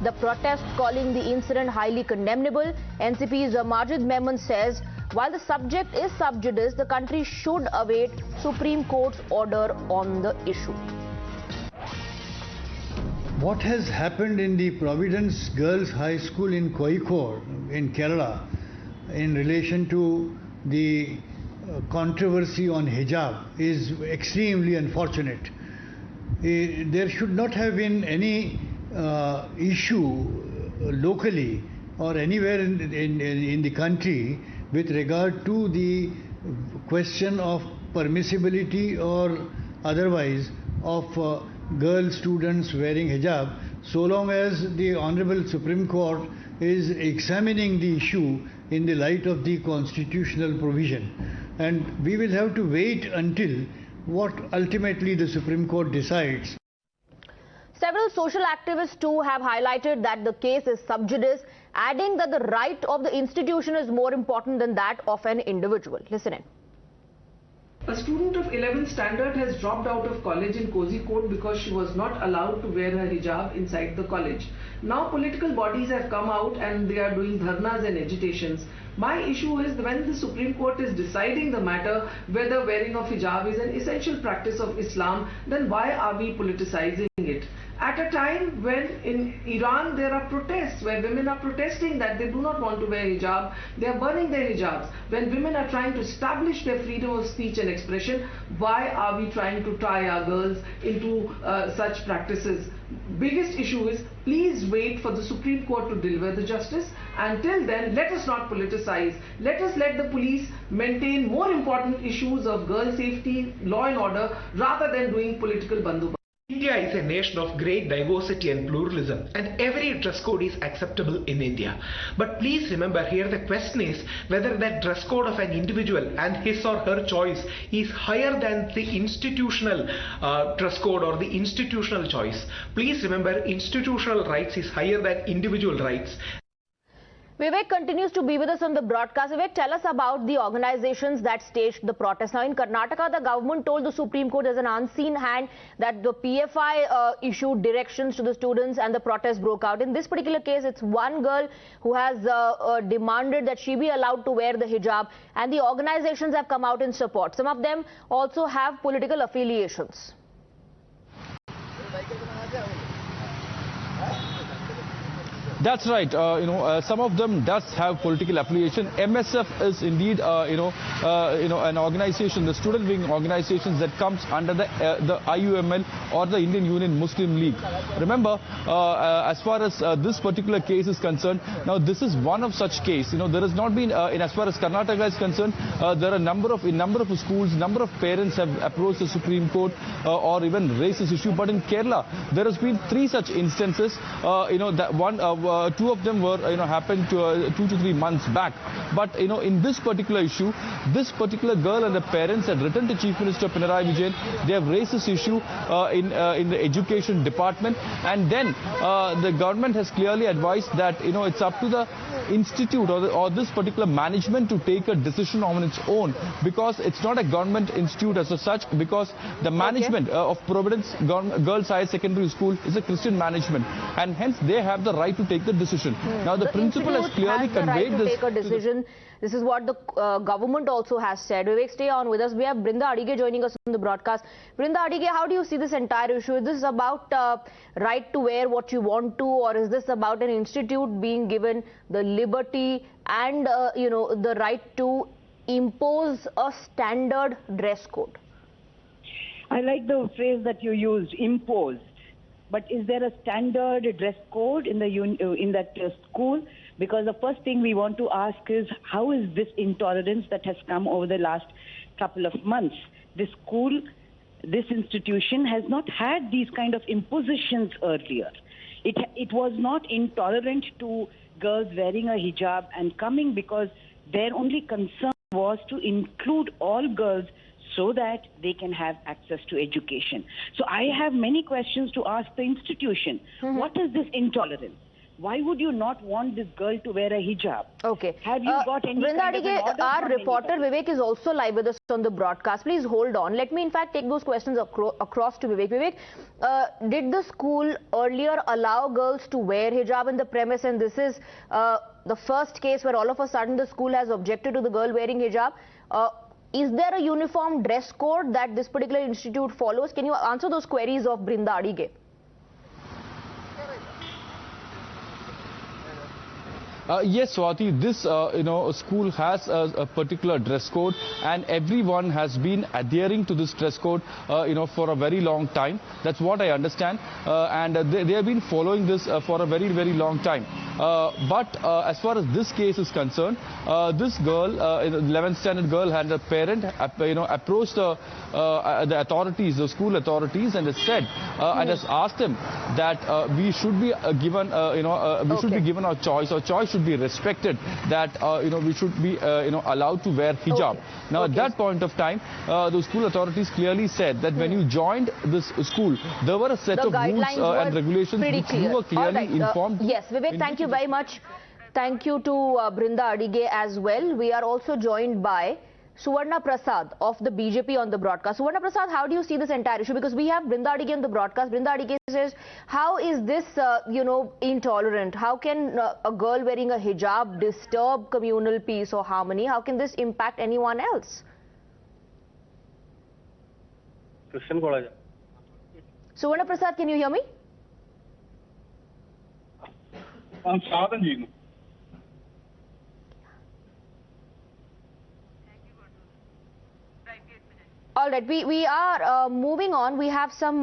The protest calling the incident highly condemnable. NCP's Majid Memon says, while the subject is sub judice, the country should await Supreme Court's order on the issue. What has happened in the Providence Girls High School in Kozhikode in Kerala in relation to the controversy on hijab is extremely unfortunate. There should not have been any issue locally or anywhere in the country with regard to the question of permissibility or otherwise of girl students wearing hijab, so long as the Honorable Supreme Court is examining the issue in the light of the constitutional provision. And we will have to wait until what ultimately the Supreme Court decides. Several social activists too have highlighted that the case is sub judice, adding that the right of the institution is more important than that of an individual. Listen in. A student of 11th standard has dropped out of college in Kozhikode because she was not allowed to wear her hijab inside the college. Now political bodies have come out and they are doing dharnas and agitations. My issue is when the Supreme Court is deciding the matter whether wearing of hijab is an essential practice of Islam, then why are we politicizing it? At a time when in Iran there are protests, where women are protesting that they do not want to wear hijab, they are burning their hijabs. When women are trying to establish their freedom of speech and expression, why are we trying to tie our girls into such practices? Biggest issue is, please wait for the Supreme Court to deliver the justice. Until then, let us not politicize. Let us let the police maintain more important issues of girl safety, law and order, rather than doing political bandobast. India is a nation of great diversity and pluralism, and every dress code is acceptable in India. But please remember, here the question is whether that dress code of an individual and his or her choice is higher than the institutional dress code or the institutional choice. Please remember, institutional rights is higher than individual rights. Vivek continues to be with us on the broadcast. Vivek, tell us about the organizations that staged the protest. Now, in Karnataka, the government told the Supreme Court as an unseen hand that the PFI issued directions to the students and the protest broke out. In this particular case, it's one girl who has demanded that she be allowed to wear the hijab, and the organizations have come out in support. Some of them also have political affiliations. That's right. Some of them does have political affiliation. MSF is indeed, an organization, the student wing organizations that comes under the IUML or the Indian Union Muslim League. Remember, as far as this particular case is concerned, now this is one of such case. There has not been, as far as Karnataka is concerned, there are a number of schools, number of parents have approached the Supreme Court or even raised this issue. But in Kerala, there has been 3 such instances. That one. 2 of them were, happened 2 to 3 months back. But, in this particular issue, this particular girl and the parents had written to Chief Minister Pinarayi Vijayan. They have raised this issue in the education department. And then the government has clearly advised that, it's up to the institute or this particular management to take a decision on its own, because it's not a government institute as such, because the management of Providence Girls Higher Secondary School is a Christian management, and hence they have the right to take the decision. Now the principal has clearly conveyed this. Take a decision. This is what the government also has said. Vivek, stay on with us. We have Brinda Adige joining us on the broadcast. Brinda Adige, how do you see this entire issue? Is this about right to wear what you want to, or is this about an institute being given the liberty and the right to impose a standard dress code? I like the phrase that you used, impose. But is there a standard dress code in that school? Because the first thing we want to ask is, how is this intolerance that has come over the last couple of months? This school, this institution has not had these kind of impositions earlier. It was not intolerant to girls wearing a hijab and coming, because their only concern was to include all girls so that they can have access to education. So I have many questions to ask the institution. What is this intolerance? why would you not want this girl to wear a hijab? Okay. Have you got any Brinda kind of an Adige, order our from reporter anybody? Vivek is also live with us on the broadcast. Please hold on. Let me in fact take those questions across to Vivek. Vivek, did the school earlier allow girls to wear hijab in the premise, and this is the first case where all of a sudden the school has objected to the girl wearing hijab? Is there a uniform dress code that this particular institute follows? Can you answer those queries of Brinda Adige? Yes, Swati, this school has a particular dress code, and everyone has been adhering to this dress code for a very long time. That's what I understand, and they have been following this for a very, very long time. But as far as this case is concerned, this girl, 11th standard girl, had a parent approached the authorities, the school authorities, and has said and has asked them that we should be given should be given our choice. Our choice should be respected, that we should be allowed to wear hijab. Now at that point of time, the school authorities clearly said that when you joined this school, there were a set of rules and regulations which you were clearly informed. Yes, Vivek, thank you very much. Thank you to Brinda Adige as well. We are also joined by Suvarna Prasad of the BJP on the broadcast. Suvarna Prasad, how do you see this entire issue? Because we have Brinda Adige on the broadcast. Brinda Adige says, how is this, intolerant? How can a girl wearing a hijab disturb communal peace or harmony? How can this impact anyone else? Suvarna Prasad, can you hear me? All right, we are moving on. We have some